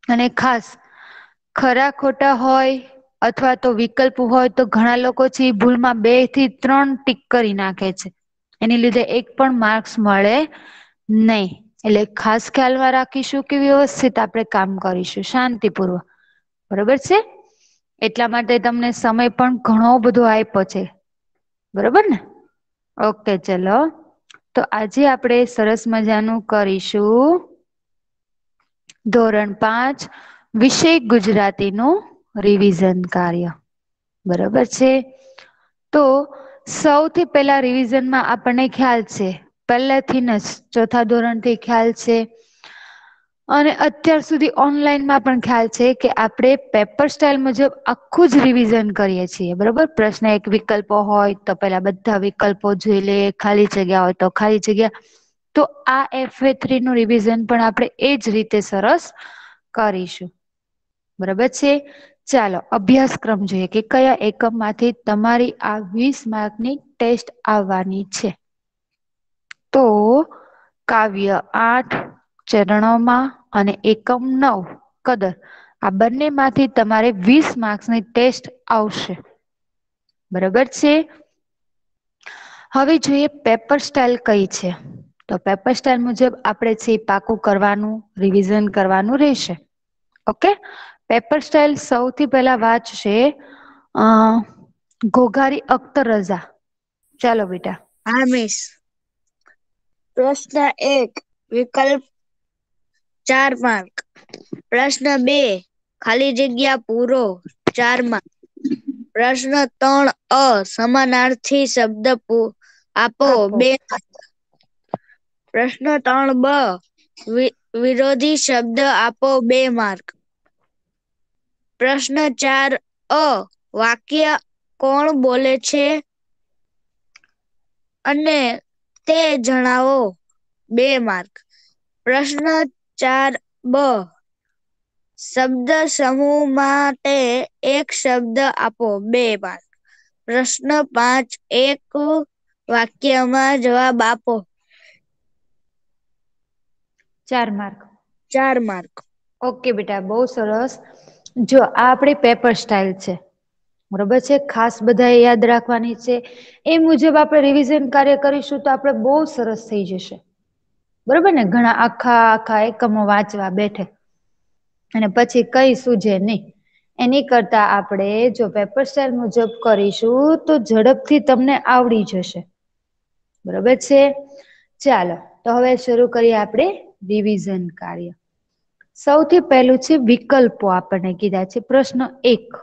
અને ખાસ ખરા ખોટા હોય અથવા તો વિકલ્પ હોય તો ઘણા લોકો છે ભૂલમાં 2 થી 3 ટીક કરી નાખે છે. એની લીધે એક પણ માર્ક્સ મળે નહીં. એટલે ખાસ ખ્યાલમાં રાખીશું કે વ્યવસ્થિત આપણે કામ કરીશું શાંતિપૂર્વક. બરોબર છે. એટલા માટે તમને સમય પણ ઘણો બધો આપ્યો છે. બરોબર ને. ઓકે ચલો તો આજે આપણે સરસ મજાનું કરીશું ધોરણ 5 વિષય ગુજરાતીનું રિવિઝન કાર્ય. બરોબર છે. તો સૌથી પહેલા રિવિઝનમાં આપણને ખ્યાલ છે પહેલાથી જ ચોથા ધોરણ થી ખ્યાલ છે. અને અત્યાર સુધી ઓનલાઈનમાં પણ ખ્યાલ છે કે આપણે પેપર સ્ટાઇલ મુજબ આખું જ રિવિઝન કરીએ છીએ. બરોબર. પ્રશ્ન એક વિકલ્પો હોય તો પેલા બધા વિકલ્પો જોઈ લે, ખાલી જગ્યા હોય તો ખાલી જગ્યા. તો આ FA3 નું રિવિઝન પણ આપણે એજ રીતે સરસ કરીશું. બરોબર છે. ચાલો અભ્યાસક્રમ જોઈએ કે કયા એકમમાંથી તમારી આ 20 માર્કની ટેસ્ટ આવવાની છે. તો કાવ્ય 8 ચરણોમાં અને એકમ 9 કદર આ બંને માંથી તમારે 20 માર્ક્સની ટેસ્ટ આવશે. બરોબર છે. હવે જોઈએ પેપર સ્ટાઇલ કઈ છે. તો પેપર સ્ટાઇલ મુજબ આપણે છે પાકું કરવાનું રિવિઝન કરવાનું રહેશે. ઓકે. પેપર સ્ટાઇલ સૌથી પહેલા વાંચશે ઘોઘારી અખ્તર રઝા. ચાલો બેટા. હા મિસ. પ્રશ્ન 1 વિકલ્પ 4 માર્ક. પ્રશ્ન 2 ખાલી જગ્યા પૂરો 4 માર્ક. પ્રશ્ન 3 સમાનાર્થી શબ્દ આપો 2 માર્ક. પ્રશ્ન 3 વિરોધી શબ્દ આપો 2 માર્ક. પ્રશ્ન 4 વાક્ય કોણ બોલે છે અને તે જણાવો 2 માર્ક. પ્રશ્ન 4 શબ્દ સમૂહ માટે એક શબ્દ આપો 2 માર્ક. પ્રશ્ન 5 એક વાક્યમાં જવાબ આપો 4 માર્ક. 4 માર્ક. ઓકે બેટા બહુ સરસ. જો આ આપણી પેપર સ્ટાઇલ છે. બરોબર છે. ખાસ બધા એ યાદ રાખવાની છે. એ મુજબ આપણે રિવિઝન કાર્ય કરીશું તો આપણે બહુ સરસ થઈ જશે. બરોબર ને. ઘણા આખા એકમો વાંચવા બેઠે અને પછી કઈ સૂઝે નહીં. એની કરતા આપણે જો પેપર સ્ટાઇલ મુજબ કરીશું તો ઝડપથી તમને આવડી જશે. બરોબર છે. ચાલો તો હવે શરૂ કરીએ આપણે રિવિઝન કાર્ય. સૌથી પહેલું છે વિકલ્પો આપણને કીધા છે. પ્રશ્ન 1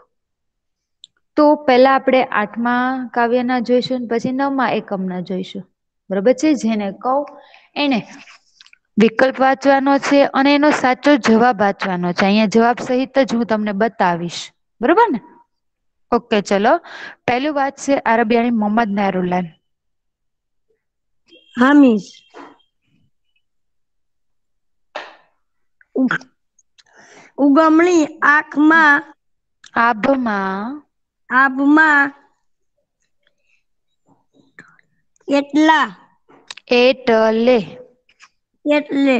તો પેલા આપણે 8મા કાવ્યના જોઈશું પછી 9મા એકમના જોઈશું. બરોબર છે. જેને કહું એને વિકલ્પ વાંચવાનો છે અને એનો સાચો જવાબ વાંચવાનો છે. અહીંયા જવાબ સહિત જ હું તમને બતાવીશ. બરોબર ને. ઓકે ચલો પહેલું વાત છે અરબિયાની મોહમ્મદ નહેરુલ્લાહ. હા મિસ. ઉગમણી આંખમાં આભમાં એટલા એટલે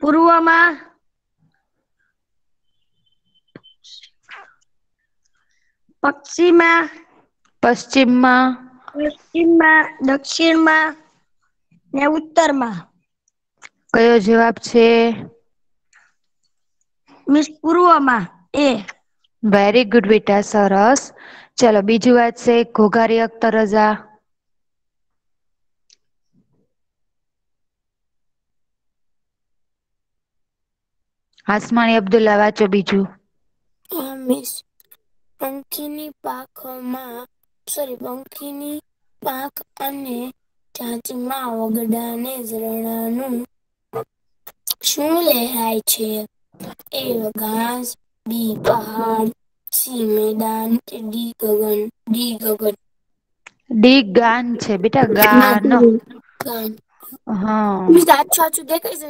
પૂર્વમાં પશ્ચિમમાં પશ્ચિમમાં દક્ષિણમાં ને ઉત્તરમાં. કયો જવાબ છે? મિસ પૂર્વમાં એ. વેરી ગુડ બેટા સરસ. ચલો બીજું વાત છે ઘોઘારી અખ્તર રઝા. હાસમાણી અબ્દુલ્લા વાંચો બીજું. મિસ પંખીની પાંખ અને ચાંચમાં વગડાને ઝરણાનું શું લહેરાય છે? એ ઘાસ, બી પહાડ, સી મેદાન કે ડી ગગન. ડી ગાન છે બેટા ગાન. હા સાચું દેખાય છે.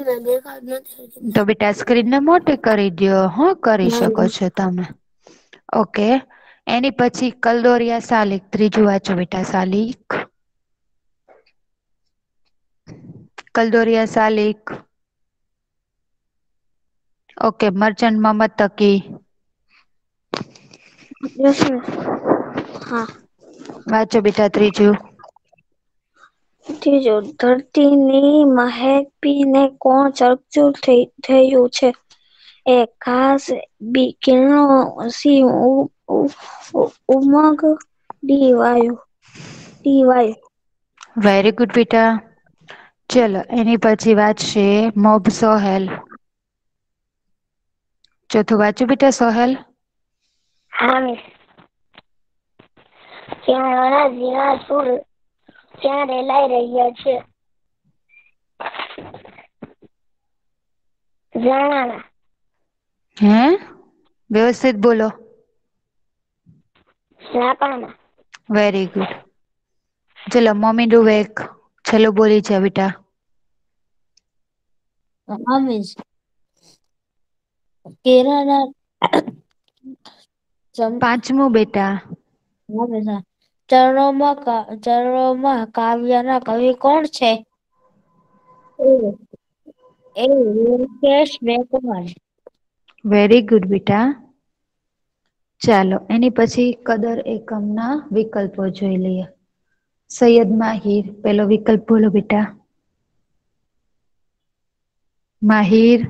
તો બેટા સ્ક્રીનને મોટી કરી દ્યો. હા કરી શકો છો તમે. ઓકે એની પછી કલદોરિયા શાલિક. ત્રીજું વાંચો બેટા Shalik. Kaldoriya Shalik. Okay, Merchant Mohammad Taki. Yes miss. હા. વાંચો બેટા ત્રીજું. ત્રીજું, ધરતીની મહેપીને કોણ ચકચૂર થયું છે? એ ઘાસ, બી કિરણો, સી ઉમંગ, ડી વાયુ. વેરી ગુડ બેટા. ચલો એની પછી વાંચશે મોબ સોહેલ. ચોથું વાંચું બેટા સોહેલ? હા મિસ. ત્યાં ઝીણા સૂર ત્યાં રેલાઈ રહ્યા છે. ઝાણા. હે? વ્યવસ્થિત બોલો. ઝાપાના. Very good. ચલો મમ્મી ડું એક છેલ્લું બોલી છે બેટા. હા મિસ. કેરાના પાંચમું બેટા. ચરણોમાં કાવ્યના કવિ કોણ છે? એ ઋષિકેશ મેઘમાર. વેરી ગુડ બેટા. ચાલો એની પછી કદર એકમના વિકલ્પો જોઈ લઈએ. સૈયદ માહિર પેલો વિકલ્પ બોલો બેટા. માહિર.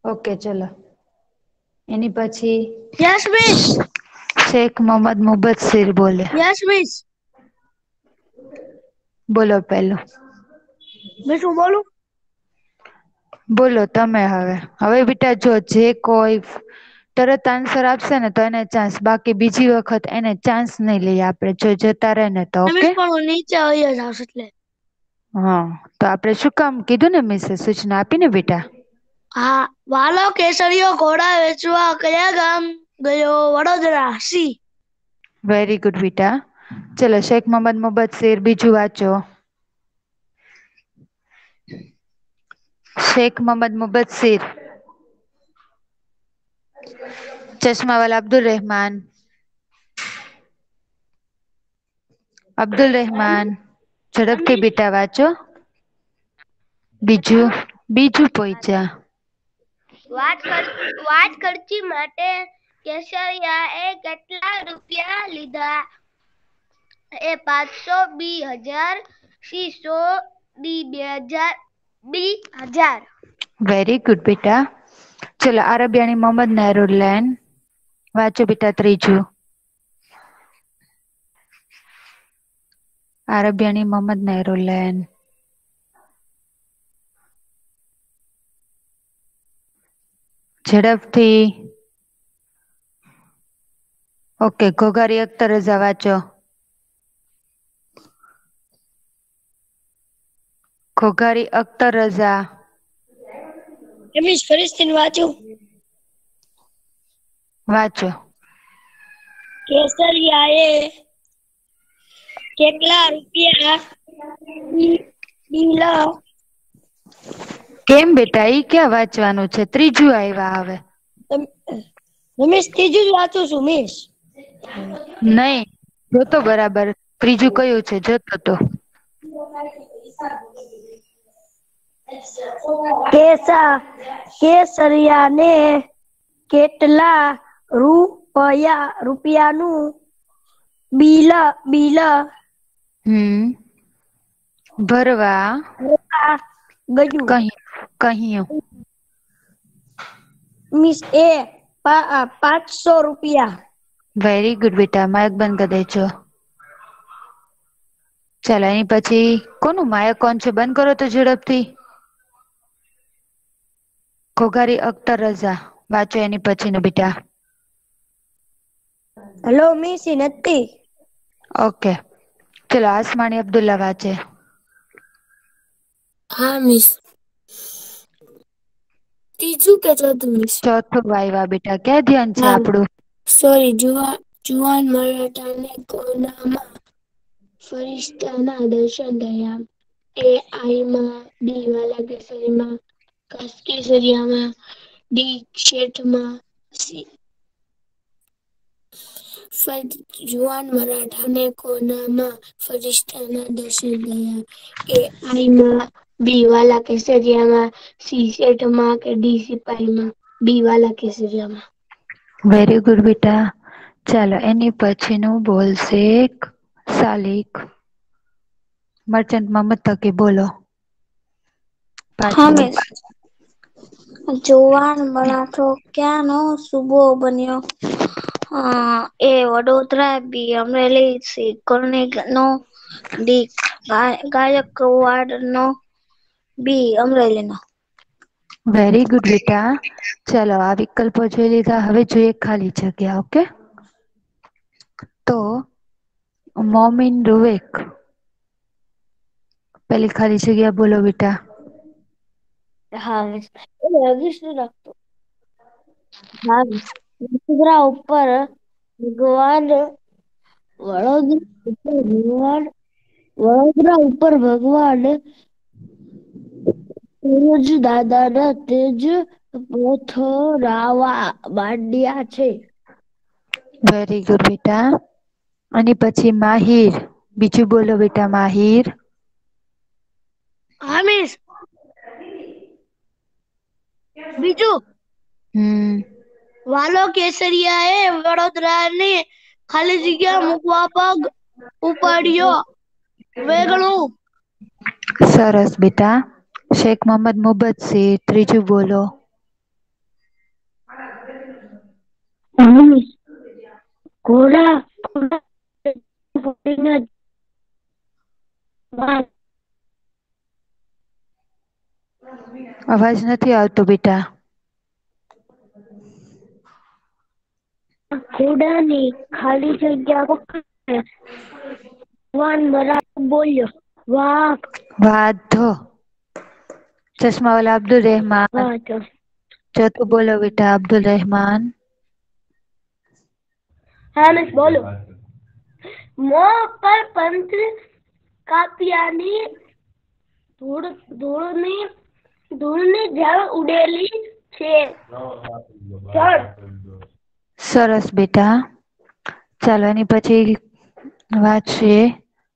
ઓકે ચલો એની પછી યસ મિસ. શેખ મોહમ્મદ મુબસ્સિર બોલે. Yes miss. બોલો પેલું. મેં શું બોલું? બોલો તમે હવે બેટા જો જે કોઈ તરત આન્સર આપશે ને તો એને ચાન્સ, બાકી બીજી વખત એને ચાન્સ નહી લઈએ આપણે જો જતા રહે ને તો. ઓકે મિસ પણ હું નીચે આવી જાઉં એટલે. હા તો આપડે શું કામ કીધું ને મિસે સૂચના આપી ને બેટા. હા. વાલો કેસરીયો ઘોડા વેચવા કયા ગામ ગયો? વડોદરા. સી. વેરી ગુડ બેટા. ચલો શેખ મોહમ્મદ મુબસ્સિર બીજું વાંચો. શેખ મોહમ્મદ મુબસ્સિર. ચશ્મા વાલા અબ્દુલ રહેમાન. અબ્દુલ રહેમાન ઝડપથી બેટા વાંચો. બીજું પોઈચા. વાત ખર્ચી માટે કેસરિયા એ કેટલા રૂપિયા લીધા? એ 500, બી 1000, C 100, D 2000, D 1000. Very good બેટા. ચલો અરબિયાની મોહમ્મદ નહેરુલ્લાહ વાંચો બેટા ત્રીજું. અરબિયાની મોહમ્મદ નહેરુલ્લાહ. ઝડપથી. ઓકે ઘોઘારી અખ્તર રઝા વાંચો. ઘોઘારી અખ્તર રઝા. મિસ ફરીથી વાંચું. વાંચો. કેસરિયા એ કેટલા રૂપિયા લીધા? કેમ બેટા ઈ ક્યાં વાંચવાનું છે? ત્રીજું આવ્યા હવે. મિસ ત્રીજું જ વાંચું છું મિસ. નહી જોતો બરાબર ત્રીજું કયું છે જોતો તો. કેસરિયા ને કેટલા રૂપિયાનું બિલ ભરવા ગયું? કહ્યું. મિસ એ 500 રૂપિયા. વેરી ગુડ બેટા માઇક બંધ કરી દેજો. ચાલો એની પછી કોનું માયક કોણ છે બંધ કરો તો ઝડપથી. ઘોઘારી અખ્તર રઝા વાંચો એની પછી નું બેટા. હેલો મિસ નથી. ઓકે ચલો આસમાની અબ્દુલ્લા વાંચે. હા મિસ. ત્રીજું કે ચોથું મિસ? ચોથું વાયવા બેટા ક્યાં ધ્યાન છે હા આપડું. સોરી. જુવાન મરાઠાને કોનામાં ફરિશ્તાના દર્શન થયા? એ આઈમાં, બી વાલા કેસરીમાં, કેસરિયામાં, ડી શેઠમાં, સી. જુવાન મરાઠાને કોનામાં ફરિશ્તાના દર્શન થયા? એ આઈમાં, બી વાલા કેસરિયામાં, સી શેઠમાં કે ડી સિપાહીમાં? બી વાલા કેસરિયામાં. વેરી ગુડ બેટા. ચાલો એની પછીનું બોલશે સાલિક. મર્ચન્ટમાં મતકી બોલો. હા પાછલું. મિસ. જુવાન મરાઠો ક્યાંનો સૂબો બન્યો? એ વડોદરા, બી અમરેલી, સી કરણીનો, ડી ગાયકવાડનો, બી અમરેલીનો. વેરી ગુડ બેટા. ચાલો આ વિકલ્પો જોઈ લીધા. હવે જોઈએ ખાલી જગ્યા. ઓકે. તો મોમિન રુવેક. પેલી ખાલી જગ્યા બોલો બેટા. હા મિસ. રજીસ્ટર રાખતો. હા વડોદરા ઉપર ભગવાન વડોદરા ઉપર ભગવાન દાદાના તેજ પથરાવા માંડ્યા છે. વેરી ગુડ બેટા. અને પછી માહિર. બીજું બોલો બેટા માહિર. હા મિસ. બીજું વાલો કેસરિયા એ વડોદરાની ખાલી જગ્યા મૂકવા પગ ઉપાડ્યો. વેગળું. સરસ બેટા. શેખ મોહમ્મદ મુબસ્સીર. ત્રીજું બોલો. ઘોડા અવાજ નથી આવતો બેટા. ઘોડાની ખાલી જગ્યા ભગવાન બરાબર બોલ્યો. વાહ વાઘ. ચશ્મા વાલા અબ્દુલ રહેમાન. વાહ તો ચોથું બોલો બેટા અબ્દુલ રહેમાન. હા મિસ બોલો. મોં પર પંથ કાપ્યાની ધૂળની જળ ઉડેલી છે. સરસ બેટા. ચાલો એની પછી વાંચીએ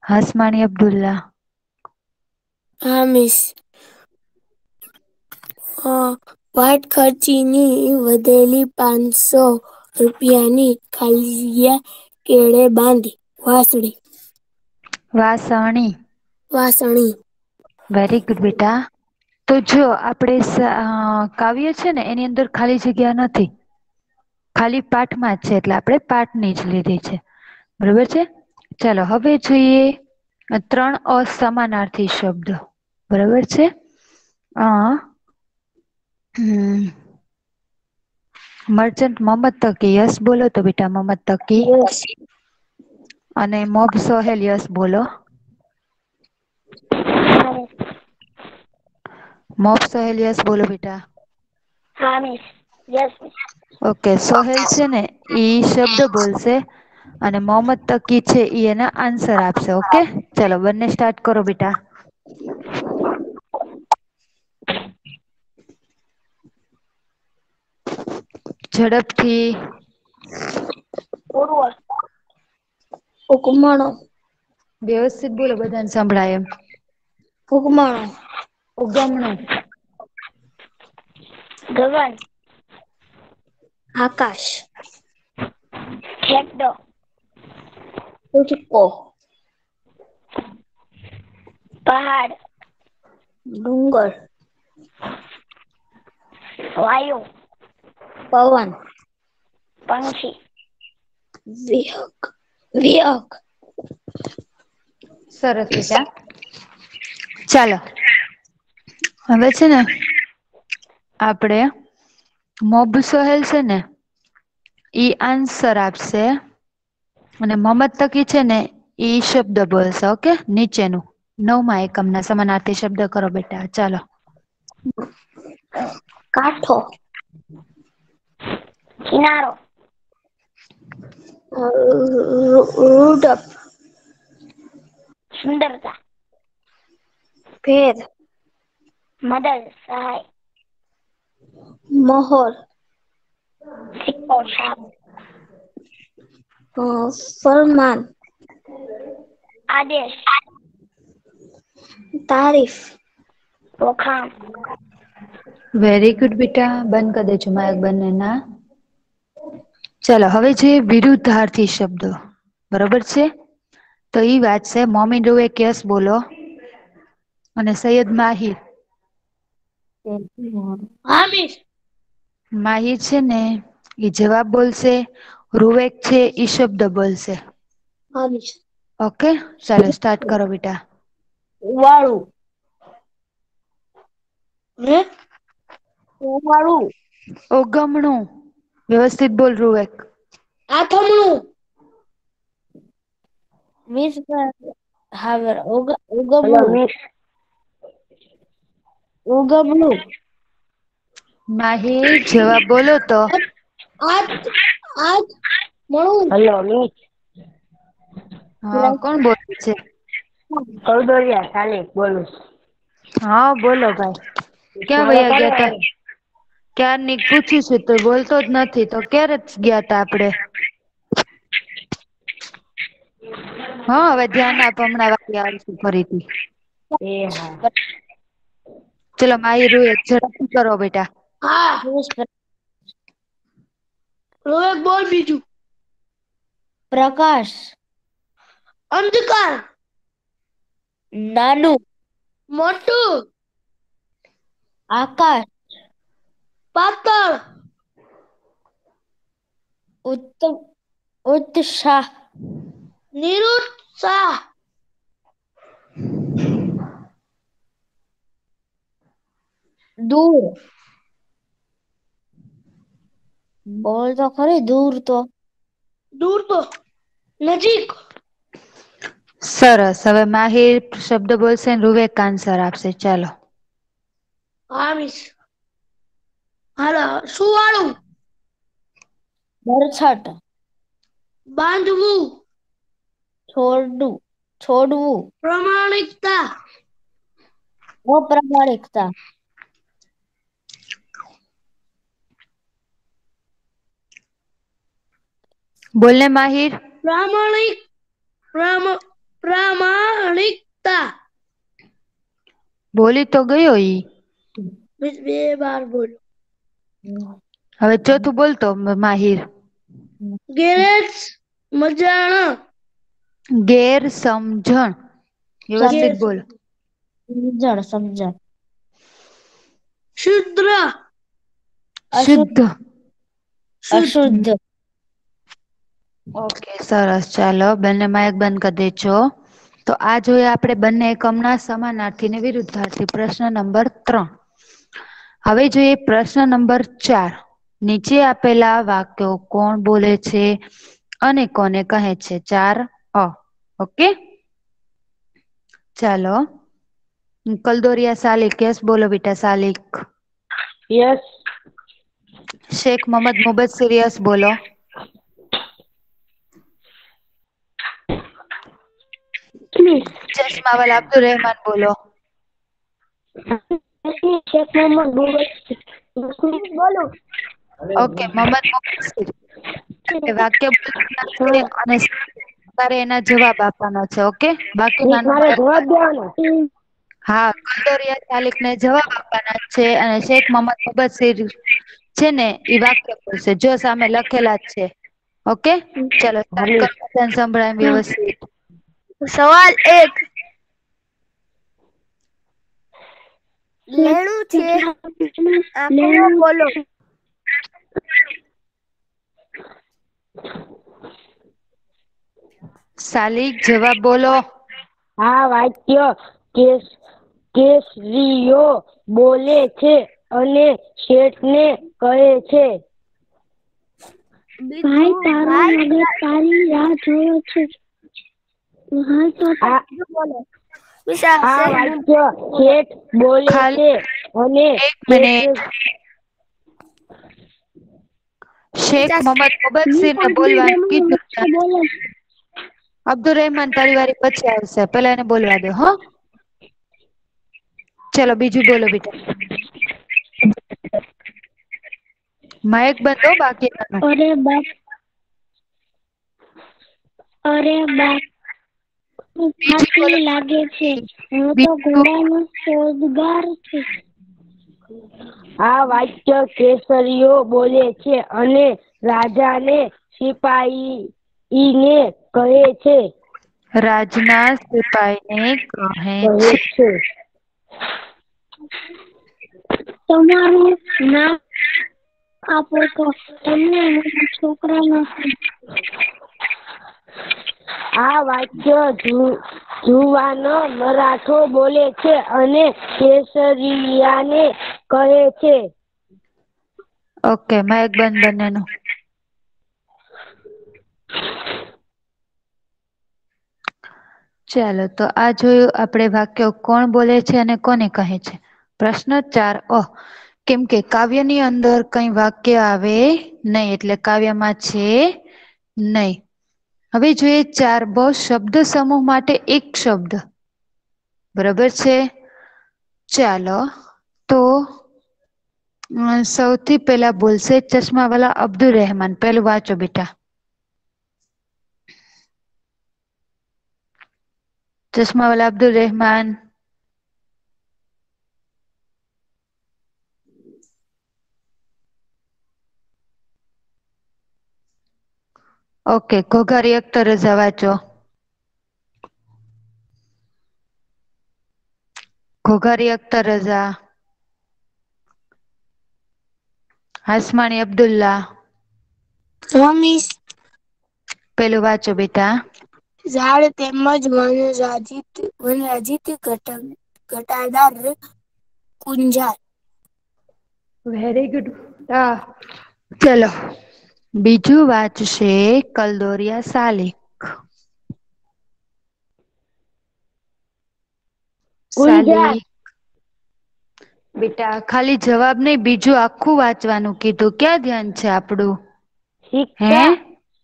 હાસમાણી અબ્દુલ્લા. હા મિસ. વાટ ખર્ચીની વધેલી 500 રૂપિયાની ખાલી જગ્યા કેળે બાંધી. વાસળી. વાસણી. વાસણી. વેરી ગુડ બેટા. તો જો આપણે કાવ્ય છે ને એની અંદર ખાલી જગ્યા નથી. ખાલી પાઠમાં જ છે એટલે આપણે પાઠની જ લીધી છે. બરોબર છે. ચાલો હવે જોઈએ 3 અસમાનાર્થી શબ્દ. બરોબર છે. મર્ચન્ટ મોહમ્મદ તકી. યસ બોલો તો બેટા મોહમ્મદ તકી. યસ. અને મોબ સોહેલ. યસ બોલો. મોપ સોહેલ. યસ બોલો બેટા. હા miss. Yes miss. Okay. Sohail છે ને ઈ શબ્દ બોલશે અને મોહમ્મદ તકી છે ઈ એના આન્સર આપશે. ઓકે. ચાલો બંને સ્ટાર્ટ કરો બેટા. ઝડપથી. ઉકમણો. વ્યવસ્થિત બોલો બધાને સંભળાય એમ. ઉગમણો. ઉગમણો. ગગન. આકાશ. ખેડો. ઊચકો. પહાડ. ડુંગર. વાયુ. પવન. પંખી. વિહંગ. સરસ બેટા. ચાલો હવે છે ને આપડે મોબ સહેલ છે ને ઈ આન્સર આપશે અને મોહમ્મદ તકી છે ને ઈ શબ્દ બોલશે. ઓકે. નીચેનું 9મા એકમના સમાનાર્થી શબ્દ કરો બેટા. ચાલો. કાંઠો. કિનારો. રૂડપ. સુંદરતા. ભેદ. મદદ. સહાય. મહોર. સિક્કો. છાપ. ફરમાન. આદેશ. તારીફ. વખાણ. વેરી ગુડ બેટા, બંધ કરી દેજો માઇક બંનેના. ચાલો હવે છે વિરુદ્ધાર્થી શબ્દો, બરોબર છે. તો ઈ વાત છે મોમીન રૂએ કેસ બોલો અને સૈયદ માહિર. હા મિસ. માહિર છે ને એ જવાબ બોલશે, રૂવેક છે ઈ શબ્દ બોલશે. હા મિસ. ઓકે ચાલો સ્ટાર્ટ કરો બેટા. વાળું. હે વાળું. ઓગમણું, વ્યવસ્થિત બોલ રૂવેક. આથમણું. મિસ હા ઉગમણું. ઉગમણું. માહિર જવાબ બોલો તો. આજ મળું. Hello miss. હા કોણ બોલે છે? કૌદળિયા સાલિક બોલું. હા બોલો ભાઈ, ક્યાં મારે વયા ગયા તા? કરવાની. ક્યારની પૂછ્યું છે તો બોલતો જ નથી, તો ક્યારે ગયા તા આપડે? હા હવે ધ્યાન આપ, હમણાં વારી આવશું ફરીથી. એ હા. ચલો માહિર રૂએ ઝડપથી કરો બેટા. હા. રોએક બોલ બીજું. પ્રકાશ. અંધકાર. નાનું. મોટું. આકાશ. પાતળ. ઉત્તમ ઉત્સાહ. નિરુત્સાહ. દૂર. બોલ તો ખરી દૂર તો. દૂર તો નજીક. સરસ, હવે માહિર શબ્દ બોલશે ને રૂવેક આન્સર આપશે ચાલો. હા મિસ. હાલો સુવાળું. બરછટ. બાંધવું. છોડવું. પ્રમાણિકતા. અપ્રમાણિકતા. બોલને માહિર. પ્રામાણિકતા. બોલી તો ગયો ઈ. મિસ બે વાર બોલો. હવે ચોથું બોલતો માહિર. ગેરેજ મજાણા. ગેર સમજણ, વ્યવસ્થિત બોલ. સમજણ. શુદ્ર. શુદ્ધ. અશુદ્ધ. ઓકે સરસ, ચાલો બંને માઇક બંધ કરી દેજો. તો આ જોઈએ આપણે બંને એકમના સમાનાર્થી ને વિરુદ્ધાર્થી. પ્રશ્ન નંબર 3. હવે જોઈએ પ્રશ્ન નંબર 4. નીચે આપેલા વાક્યો કોણ બોલે છે અને કોને કહે છે? 4 ઓકે. ચાલો કલદોરિયા સાલિક, યસ બોલો બેટા સાલિક. યસ. શેખ મોહમ્મદ મુબસ્સિર, યસ બોલો. ચશ્મા વાલા અબ્દુલ રહેમાન, બોલો. શેખ મોહમ્મદ બોલો. ઓકે મોહમ્મદ મુબસ્સિર. વાક્ય બોલવાના છે અને તારે એના જવાબ આપવાનો છે. ઓકે, મિસ બાકીનાનું મારે જવાબ દેવાનો. હા, કલદોરિયા સાલિક ને જવાબ આપવાના છે અને શેખ મોહમ્મદ મુબસ્સિર છે ને ઈ વાક્ય બોલશે, જો સામે લખેલા જ છે. ઓકે ચાલો સ્ટાર્ટ કરો, બધાને સંભળાય એમ વ્યવસ્થિત. સવાલ 1. લેણું છે આંકડો બોલો. સાલિક જવાબ બોલો. આ વાક્ય કેસરીઓ બોલે છે અને શેઠને કહે છે. ભાઈ તારો મગજ તારી રાહ જોવે છે. આ વાક્ય શેઠ બોલે છે ખાલી અને એક મિનિટ. શેઠ શેખ મોહમ્મદ મુબસ્સિર ને બોલવાનું કીધું છે. અબ્દુલ રહેમાન તારી વારી પછી આવશે, પેલા એને બોલવા દો. હો ચલો બીજું બોલો બેટા. માઇક બંધ હો બાકીના. અરે બાપ ખાતી લાગે છે. હું તો ઘોડાનો શોધગાર છું. આ વાક્ય કેસરીઓ બોલે છે અને રાજાને સિપાહીને કહે છે. રાજના સિપાઈને કહે કહે છે. તમારું નામ આપો તો તમને મારા છોકરા નથી. આ વાક્ય જુવાનો મરાઠો બોલે છે અને કેસરિયાને કહે છે. ઓકે, માઇક બંધ બંનેનું. ચાલો, તો આ જોયું આપણે વાક્યો કોણ બોલે છે અને કોને કહે છે. પ્રશ્ન 4 કેમ કે કાવ્યની અંદર કઈ વાક્ય આવે નહીં, એટલે કાવ્યમાં છે નહીં. હવે જોઈએ 4 શબ્દ સમૂહ માટે એક શબ્દ. બરાબર છે. ચાલો, તો સૌથી પહેલા બોલશે ચશ્માવાલા અબ્દુલ રહેમાન. પહેલું વાંચો બેટા. ચશ્માવાલા અબ્દુલ રહેમાન. ઓકે, ઘોઘારી અખ્તર રઝા વાંચો. ઘોઘારી અખ્તર રઝા. હાસમાણી અબ્દુલ્લા. પેલું વાંચો બેટા. ઝાડ તેમજ વનરાજીત ઘટાદાર કુંજાર. Very good. ચલો, બીજું વાંચશે કલદોરિયા સાલિક. ગુંજાર. સાલિક બેટા, ખાલી જવાબ નહીં, બીજું આખું વાંચવાનું કીધું. ક્યાં ધ્યાન છે આપણું? હે, શિક્ષા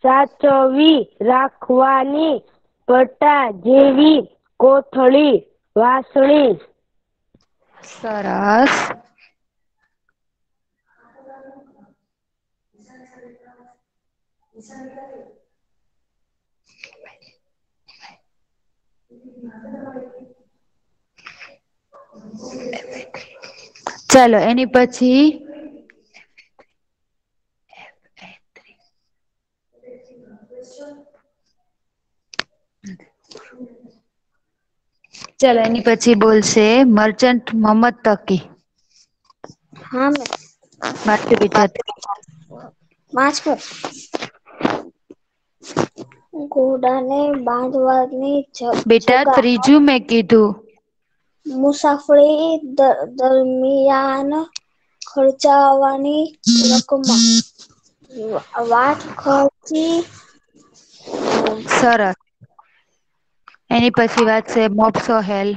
સાચવી રાખવાની પટ્ટા જેવી કોથળી વાસણી. સરસ. ચાલો, એની પછી ચાલો, એની પછી બોલશે મર્ચન્ટ મોહમ્મદ તકી. હા વાંચો બેટા. વાંચો. ઘોડાને બાંધવાની બેટા, જગા ત્રીજું મેં કીધું. મુસાફરી દરમિયાન ખર્ચાવાની રકમ વાટ ખર્ચી. સરસ. એની પછી વાત છે મોપ સોહેલ.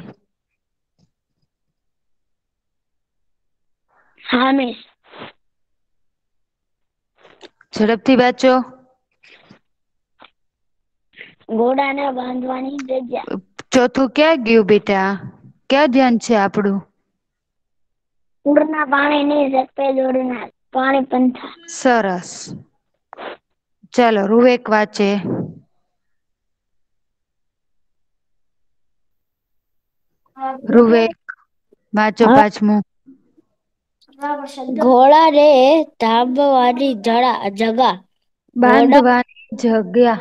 હામિશ. ઝડપથી વાંચો. ઘોડાને બાંધવાની જગ્યા. ચોથું ક્યાં ગયું બેટા? ક્યાં ધ્યાન છે આપણું? પૂરના પાણીની ઝડપે દોડનાર પાણી પંથા. સરસ. ચાલો, રૂવેક વાંચે. રૂવેક વાંચો પાંચમું. ઘોડા રે ધાબવાળી જગા. બાંધવાની જગ્યા.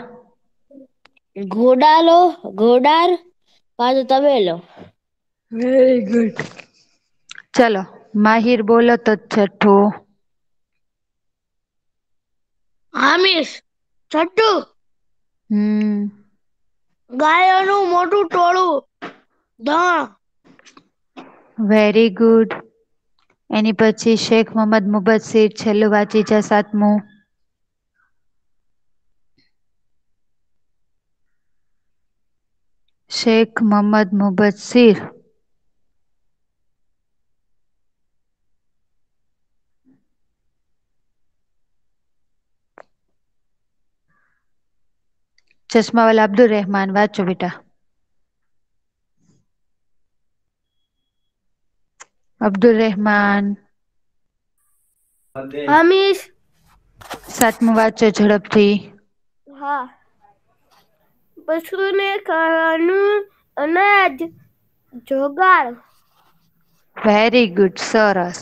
ઘોડાર કાં તો તબેલો. Very good. ચલો, માહિર બોલો તો છઠ્ઠું. હામિશ. છઠ્ઠું. ગાયોનું મોટું ટોળું. ધણ. Very good. એની પછી શેખ મોહમ્મદ મુબસ્સીર. છેલ્લું વાંચી જા, સાતમું. શેખ મોહમ્મદ મુબસ્સીર. ચશ્માવાલા અબ્દુલ રહેમાન. વાંચો બેટા. અબ્દુલ રહેમાન. હામિશ. સાતમું વાંચો ઝડપથી. હા. પશુને ખાવાનું અનાજ જોગાડ. વેરી ગુડ, સરસ.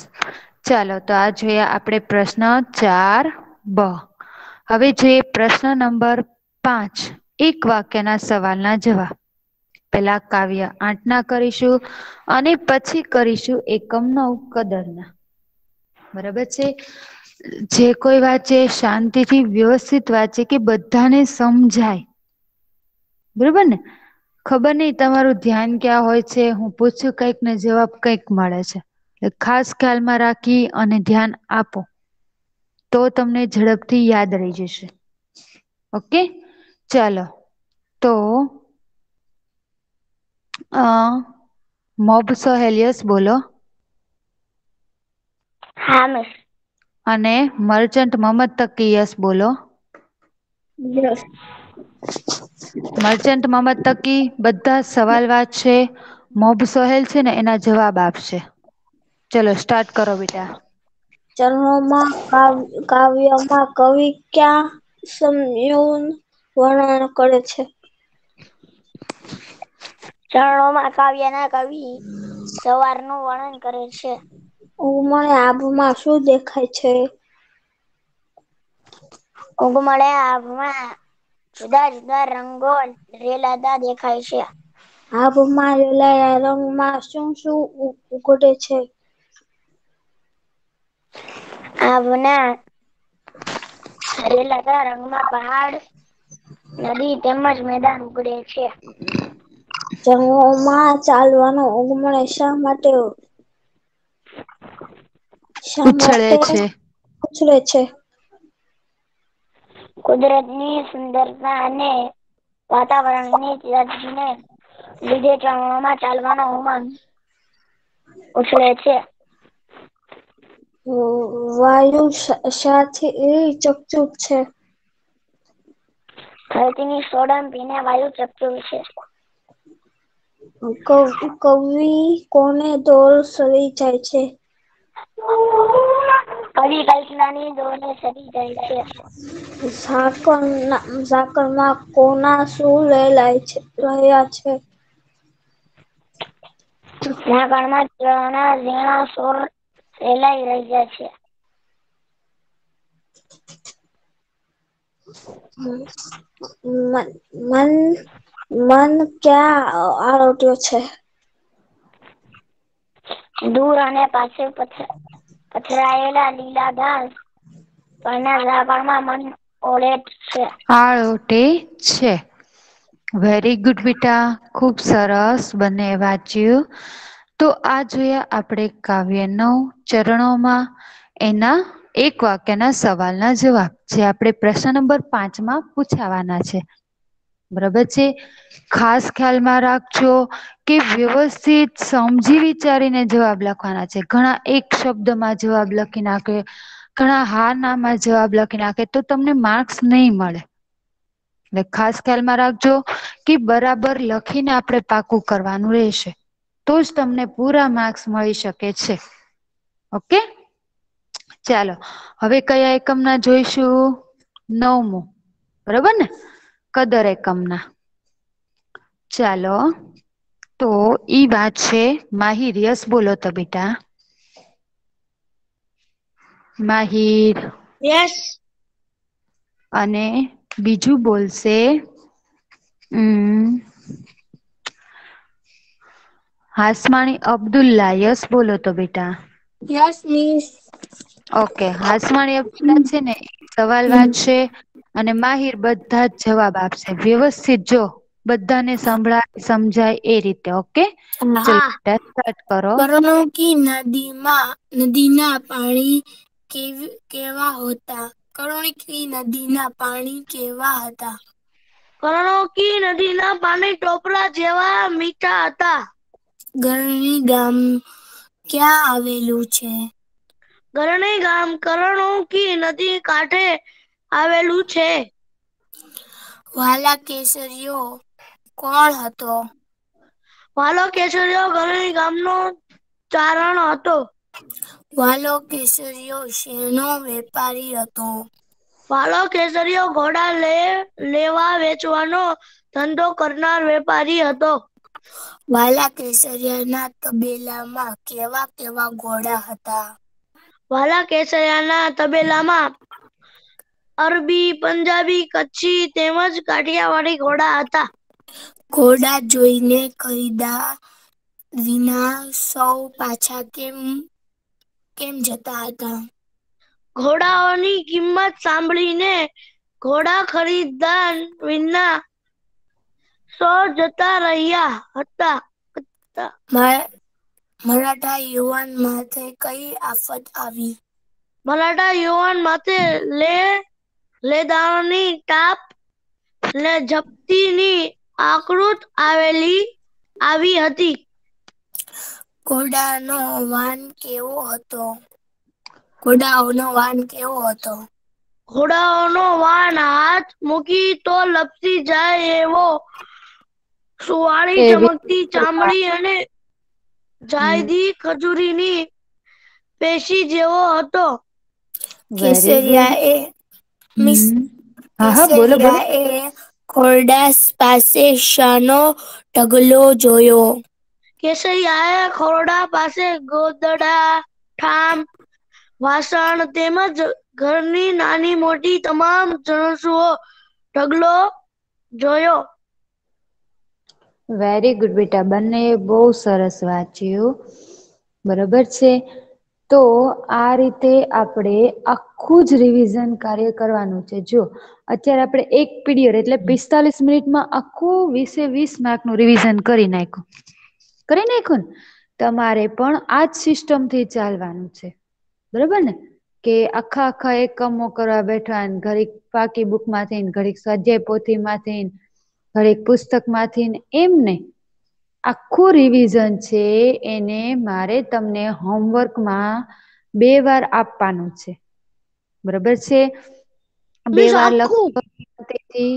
ચાલો તો આ જોઈએ આપણે પ્રશ્ન 4 બ. હવે જોઈએ પ્રશ્ન નંબર 5, એક વાક્યના સવાલના જવાબ. પેલા કાવ્ય 8 ના કરીશું અને પછી કરીશું એકમ 9 કદરના. બરાબર છે. જે કોઈ વાંચે શાંતિથી વ્યવસ્થિત વાંચે કે બધાને સમજાય. બરોબર ને. ખબર નઈ તમારું ધ્યાન ક્યાં હોય છે, હું પૂછું કઈક ને જવાબ કઈક મળે છે. ખાસ ખ્યાલમાં રાખી અને ધ્યાન આપો. તો તમને ઝડપથી યાદ રહી જશે. ઓકે ચાલો તો મોબ સોહેલિયસ બોલો. હા મિસ. અને મર્ચન્ટ મોહમ્મદ તકિયસ બોલો. યસ. મર્ચન્ટ મોહમ્મદ તકી બધા સવાલ વાંચશે. મોબ સોહેલ છે ને એના જવાબ આપશે. ચલો સ્ટાર્ટ કરો બેટા. ચરણોમાં કાવ્યમાં કવિ ક્યાં સમયનું વર્ણન કરે છે? ચરણોમાં કાવ્યના કવિ સવારનું વર્ણન કરે છે. ઉગમણે આભમાં શું દેખાય છે? ઉગમણે આભમાં જુદા જુદા રંગો રેલાતા દેખાય છે. આભમાં રેલાયા રંગમાં શું શું ઉઘડે છે? આભના રેલાતા રંગમાં પહાડ, નદી તેમજ મેદાન ઉગડે છે. ચરણોમાં ચાલવાનું ઉગમણે શા ઉછળે માટે છે ઉછળે છે? કુદરતની સુંદરતા અને વાતાવરણની રચને લીધે ચરણોમાં ચાલવાનો ઉમંગ ઉછળે છે. વાયુ શાથી ચકચુક છે? ધરતીની સોડમ વાયુ ચકચુક છે. કવિ કોને દોર સરી જાય છે? કવિ કલ્પનાની દોરને સરી જાય છે. ઝાકળમાં કોના શું રહ્યા છે? ઝાકળમાં તલના ઝીણા સોર રેલાઈ રહ્યા છે. મન ક્યાં આરોટ્યો છે? દૂર અને પાસે પથરાયેલા લીલા ઘાસ પરના ઝાકળમાં મન ઓળે છે. આળોટે છે. વેરી ગુડ બેટા, ખુબ સરસ બંને વાંચ્યું. તો આ જોયા આપણે કાવ્ય 9 ચરણોમાં એના એક વાક્યના સવાલના જવાબ, જે આપણે પ્રશ્ન નંબર 5 માં પૂછાવાના છે. બરાબર છે. ખાસ ખ્યાલમાં રાખજો કે વ્યવસ્થિત સમજી વિચારીને જવાબ લખવાના છે. ઘણા એક શબ્દમાં જવાબ લખી નાખે, ઘણા હા નામાં જવાબ લખી નાખે તો તમને માર્ક્સ નહીં મળે. એટલે ખાસ ખ્યાલમાં રાખજો કે બરાબર લખીને આપણે પાકું કરવાનું રહેશે. તો જ તમને પૂરા માર્ક્સ મળી શકે છે. ઓકે. ચાલો હવે કયા એકમના જોઈશું? 9મું. બરોબર ને, કદર એકમના. ચાલો તો ઈ વાત છે માહિર. યસ બોલો તો બેટા. માહિર. યસ. અને બીજું બોલશે હાસમાણી અબ્દુલ્લા. યસ બોલો તો બેટા. Yes miss. ઓકે. હાસમાણી અબ્દુલ્લા છે ને સવાલ વાંચશે અને માહિર બધા જ જવાબ આપશે. વ્યવસ્થિત જો બધાને સંભળાય સમજાય એ રીતે. ઓકે. ચલો હા. બેટા સ્ટાર્ટ કરો. કર્ણકી નદીના પાણી કેવા હતા? કર્ણકી નદીના પાણી કેવા હતા? કર્ણકી નદીના પાણી ટોપરા જેવા મીઠા હતા. ગરણી ગામ ક્યાં આવેલું છે? ગરણી ગામ કર્ણકી નદી કાંઠે આવેલું છે. વાલા કેસરીયો કોણ હતો? વાલો કેશરીયો ગરણી ગામનો ચારણ હતો. વાલો કેસરીયો શેનો વેપારી હતો? વાલો કેસરીયો ઘોડા લેવા વેચવાનો ધંધો કરનાર વેપારી હતો. વાલા કેસરિયાના તબેલામાં કેવા કેવા ઘોડા હતા? વાલા કેસરિયાના તબેલામાં અરબી, પંજાબી, કચ્છી તેમજ કાઠિયાવાડી ઘોડા હતા. ઘોડા જોઈને ખરીદા વિના સૌ પાછા કેમ જતા હતા? ઘોડાઓની કિંમત સાંભળીને ઘોડા ખરીદા વિના સૌ જતા રહ્યા હતા. મરાઠા યુવાન માથે કઈ આફત આવી? મરાઠા યુવાન માથે લેદાની તાપ ને જપ્તીની આકૃત આવી હતી. ઘોડાઓનો વાન કેવો હતો? ઘોડાઓનો વાન હાથ મૂકી તો લપસી જાય એવો સુવાળી ચમકતી ચામડી અને જાયદી ખજૂરીની પેશી જેવો હતો. કેસરિયાએ ઘોડા પાસે શાનો ઢગલો જોયો? કેસરિયાએ ઘોડા પાસે ગોદડા, ઠામ, વાસણ તેમજ ઘરની નાની મોટી તમામ જણસોનો ઢગલો જોયો. વેરી ગુડ બેટા, બંને બહુ સરસ વાંચ્યું. બરોબર છે. તો આ રીતે આપણે આખું જ રિવિઝન કાર્ય કરવાનું છે. જો અત્યારે આપણે એક પીરિયડ એટલે 45 મિનિટમાં આખું 20 માર્કનું રિવિઝન કરી નાખ્યું ને? તમારે પણ આ જ સિસ્ટમથી ચાલવાનું છે. બરોબર ને? કે આખા એકમો કરવા બેઠા, ઘડીક પાકી બુકમાંથી, ઘડીક સ્વાધ્યાય પોથીમાંથી, ઘડીક પુસ્તકમાંથી, એમ નહીં. આખું રિવિઝન છે એને મારે તમને હોમવર્કમાં 2 વાર આપવાનું છે. બરોબર છે? 2 મિસ વાર આખું લખવાથી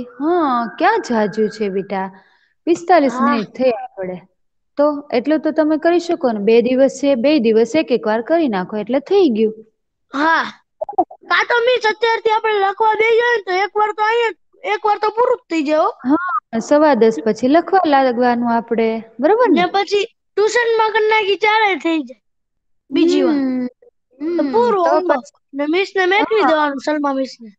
ક્યાં જાજુ છે બેટા? 45 હા મિનિટ થયા પડે તો એટલું તો તમે કરી શકો ને. 2 દિવસ છે, 2 દિવસ એક વાર કરી નાખો એટલે થઈ ગયું. હા, કાં તો મિસ અત્યારથી આપણે લખવા બેસીએ ને તો એક વાર તો પૂરું જ થઈ જાય. હા, 10:15 પછી લખવા લાગવાનું આપણે. બરોબર ને? પછી ટ્યુશનમાં કરી નાખી ચાલે થઈ જાય. બીજી વાર તો પૂરું તો હોમવર્ક પછી ને મિસને મોકલી દેવાનું, સલમા મિસને.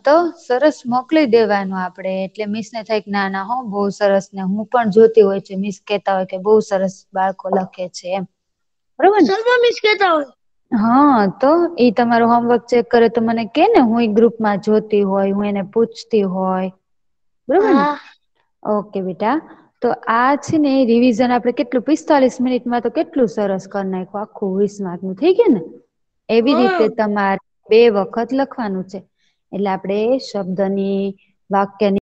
તો સરસ મોકલી દેવાનું આપણે. એટલે મિસને થાય કે ના બહુ સરસ, ને હું પણ જોતી હોય છે મિસ કહેતા હોય કે બહુ સરસ બાળકો લખે છે એમ. બરોબર ને? સલમા મિસ કહેતા હોય. તો ઈ તમારું હોમવર્ક ચેક કરે તો મને કે ને, હું ગ્રુપમાં જોતી હોય, હું એને પૂછતી હોય. બરોબર ને? હા ઓકે બેટા. તો આ છે ને રિવિઝન આપણે કેટલું 45 મિનિટમાં તો કેટલું સરસ કરી નાખ્યું. આખું 20 માર્કનું થઈ ગયું ને? એવી રીતે તમારે 2 વખત લખવાનું છે. એટલે આપણે શબ્દની, વાક્યની